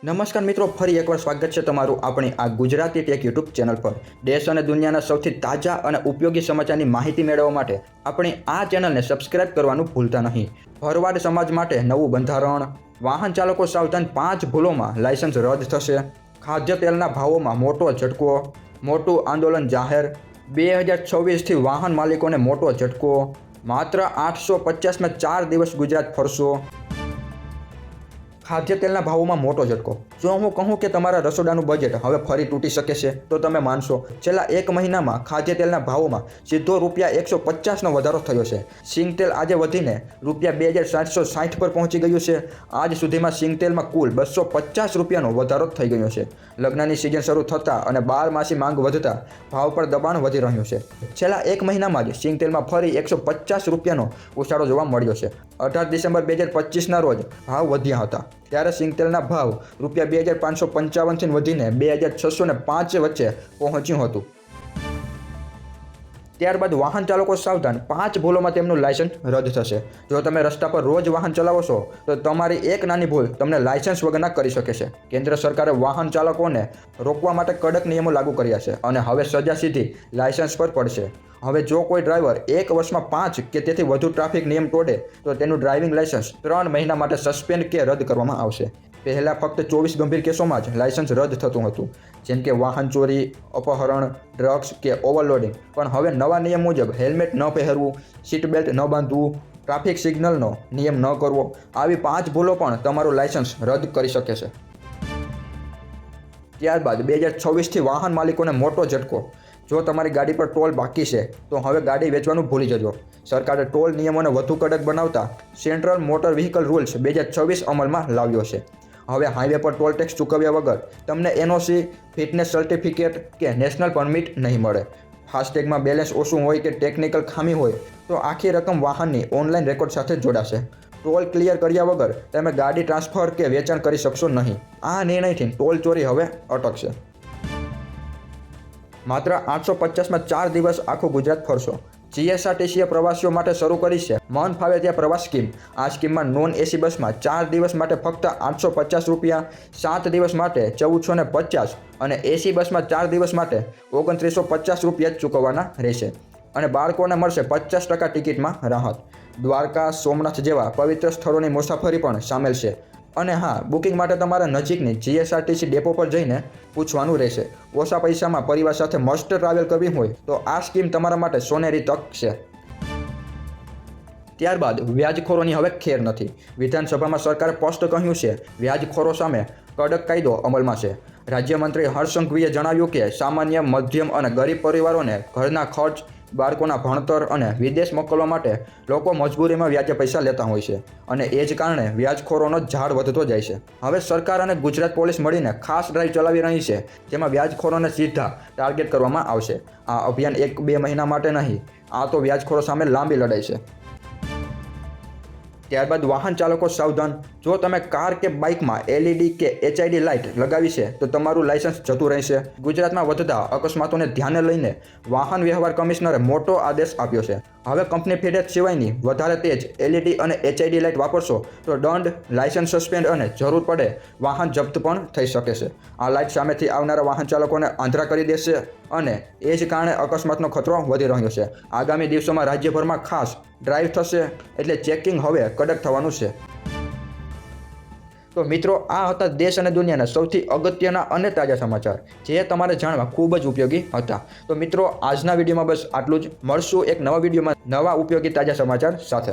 નમસ્કાર મિત્રો, ફરી એકવાર સ્વાગત છે તમારું આપણી આ ગુજરાતી ટેક યુટ્યુબ ચેનલ પર। દેશ અને દુનિયાના સૌથી તાજા અને ઉપયોગી સમાચારની માહિતી મેળવવા માટે આપણી આ ચેનલને સબસ્ક્રાઇબ કરવાનું ભૂલતા નહીં। ભરવાડ સમાજ માટે નવું બંધારણ, વાહન ચાલકો સાવધાન, 5 ભૂલોમાં લાયસન્સ રદ થશે, ખાદ્ય તેલના ભાવોમાં મોટો ઝટકો, મોટું આંદોલન જાહેર, 2026થી વાહન માલિકોને મોટો ઝટકો, માત્ર 850માં 4 દિવસ ગુજરાત ફરશો, ખાદ્ય તેલના ભાવોમાં મોટો ઝટકો। જો હું કહું કે તમારા રસોડાનું બજેટ હવે ફરી તૂટી શકે છે તો તમે માનશો। છેલ્લા 1 મહિનામાં ખાદ્ય તેલના ભાવોમાં સીધો ₹150નો વધારો થયો છે। સિંગ તેલ આજે વધીને ₹2760 પર પહોંચી ગયું છે। આજ સુધીમાં સિંગ તેલમાં કુલ ₹250નો વધારો થઈ ગયો છે। લગ્નની સિઝન શરૂ થતાં અને 12 માસી માંગ વધતા ભાવ પર દબાણ વધી રહ્યું છે। છેલ્લા 1 મહિનામાં જ સિંગ તેલમાં ફરી ₹150નો ઉછાળો જોવા મળ્યો છે। 18 ડિસેમ્બર 2025ના રોજ ભાવ વધ્યા હતા, ત્યારે સિંગ તેલના ભાવ ₹2555થી વધીને ₹2605 વચ્ચે પહોંચ્યું હતું। ત્યારબાદ વાહન ચાલકો સાવધાન, 5 ભૂલોમાં તેમનું લાયસન્સ રદ થશે। જો તમે રસ્તા પર રોજ વાહન ચલાવો છો તો તમારી એક નાની ભૂલ તમને લાયસન્સ વગરના કરી શકે છે। કેન્દ્ર સરકારે વાહન ચાલકોને રોકવા માટે કડક નિયમો લાગુ કર્યા છે અને હવે સજા સીધી લાયસન્સ પર પડશે। હવે જો કોઈ ડ્રાઈવર 1 વર્ષમાં 5 કે તેથી વધુ ટ્રાફિક નિયમ તોડે તો તેનું ડ્રાઇવિંગ લાયસન્સ 3 મહિના માટે સસ્પેન્ડ કે રદ કરવામાં આવશે। પહેલાં ફક્ત 24 ગંભીર કેસોમાં જ લાયસન્સ રદ થતું હતું, જેમ કે વાહન ચોરી, અપહરણ, ડ્રગ્સ કે ઓવરલોડિંગ। પણ હવે નવા નિયમ મુજબ હેલ્મેટ ન પહેરવું, સીટ બેલ્ટ ન બાંધવું, ટ્રાફિક સિગ્નલનો નિયમ ન કરવો, આવી 5 ભૂલો પણ તમારું લાયસન્સ રદ કરી શકે છે। ત્યારબાદ 2026થી વાહન માલિકોને મોટો ઝટકો। જો તમારી ગાડી પર ટોલ બાકી છે તો હવે ગાડી વેચવાનું ભૂલી જજો। સરકારે ટોલ નિયમોને વધુ કડક બનાવતા સેન્ટ્રલ મોટર વ્હીકલ રૂલ્સ 2026 અમલમાં લાવ્યો છે। હવે હાઈવે પર ટોલ ટેક્સ ચૂકવ્યા વગર તમને એનઓસી, ફિટનેસ સર્ટિફિકેટ કે નેશનલ પરમિટ નહીં મળે। ફાસ્ટેગમાં બેલેન્સ ઓછું હોય કે ટેકનિકલ ખામી હોય તો આખી રકમ વાહનની ઓનલાઈન રેકોર્ડ સાથે જોડાશે। ટોલ ક્લિયર કર્યા વગર તમે ગાડી ટ્રાન્સફર કે વેચાણ કરી શકશો નહીં। આ નિર્ણયથી ટોલ ચોરી હવે અટકશે। માત્ર 850માં 4 દિવસ આખું ગુજરાત ફરશો। જીએસઆરટીસીએ પ્રવાસીઓ માટે શરૂ કરી છે મન ફાવે ત્યાં પ્રવાસ સ્કીમ। આ સ્કીમમાં નોન એસી બસમાં 4 દિવસ માટે ફક્ત ₹850, 7 દિવસ માટે ₹1450 અને એસી બસમાં 4 દિવસ માટે ₹2950 જ ચૂકવવાના રહેશે અને બાળકોને મળશે 50% ટિકિટમાં રાહત। દ્વારકા, સોમનાથ જેવા પવિત્ર સ્થળોની મુસાફરી પણ સામેલ છે। અને હા, બુકિંગ માટે તમારા નજીકની જીએસઆરટીસી ડેપો પર જઈને પૂછવાનું રહેશે। ઓછા પૈસામાં પરિવાર સાથે મસ્ત ટ્રાવેલ કરવી હોય તો આ સ્કીમ તમારા માટે સોનેરી તક છે। ત્યારબાદ વ્યાજખોરોની હવે ખેર નથી। વિધાનસભામાં સરકારે સ્પષ્ટ કહ્યું છે વ્યાજખોરો સામે કડક કાયદો અમલમાં છે। રાજ્યમંત્રી હર્ષ સંઘવીએ જણાવ્યું કે સામાન્ય, મધ્યમ અને ગરીબ પરિવારોને ઘરના ખર્ચ, બાળકોના ભણતર અને વિદેશ મોકલવા માટે લોકો મજબૂરીમાં વ્યાજે પૈસા લેતા હોય છે અને એ જ કારણે વ્યાજખોરોનો ઝાડ વધતો જાય છે। હવે સરકાર અને ગુજરાત પોલીસ મળીને ખાસ ડ્રાઈવ ચલાવી રહી છે, જેમાં વ્યાજખોરોને સીધા ટાર્ગેટ કરવામાં આવશે। આ અભિયાન 1-2 મહિના માટે નહીં, આ તો વ્યાજખોરો સામે લાંબી લડાઈ છે। ત્યારબાદ વાહન ચાલકો સાવધાન, જો તમે કાર કે બાઇકમાં એલઈડી કે એચઆઈડી લાઇટ લગાવી છે તો તમારું લાયસન્સ જતું રહેશે। ગુજરાતમાં વધતા અકસ્માતોને ધ્યાને લઈને વાહન વ્યવહાર કમિશનરે મોટો આદેશ આપ્યો છે। હવે કંપની ફિટેડ સિવાયની વધારે તેજ એલઈડી અને એચઆઈડી લાઇટ વાપરશો તો દંડ, લાયસન્સ સસ્પેન્ડ અને જરૂર પડે વાહન જપ્ત પણ થઈ શકે છે। આ લાઇટ સામેથી આવનારા વાહન ચાલકોને આંધળા કરી દેશે અને એ જ કારણે અકસ્માતનો ખતરો વધી રહ્યો છે। આગામી દિવસોમાં રાજ્યભરમાં ખાસ ડ્રાઈવ થશે એટલે ચેકિંગ હવે કડક થવાનું છે। તો મિત્રો, આ હતા દેશ અને દુનિયાના સૌથી અગત્યના અને તાજા સમાચાર, જે તમારે જાણવા ખૂબ જ ઉપયોગી હતા। તો મિત્રો, આજના વિડીયોમાં બસ આટલું જ। મળશું એક નવા વિડીયોમાં નવા ઉપયોગી તાજા સમાચાર સાથે।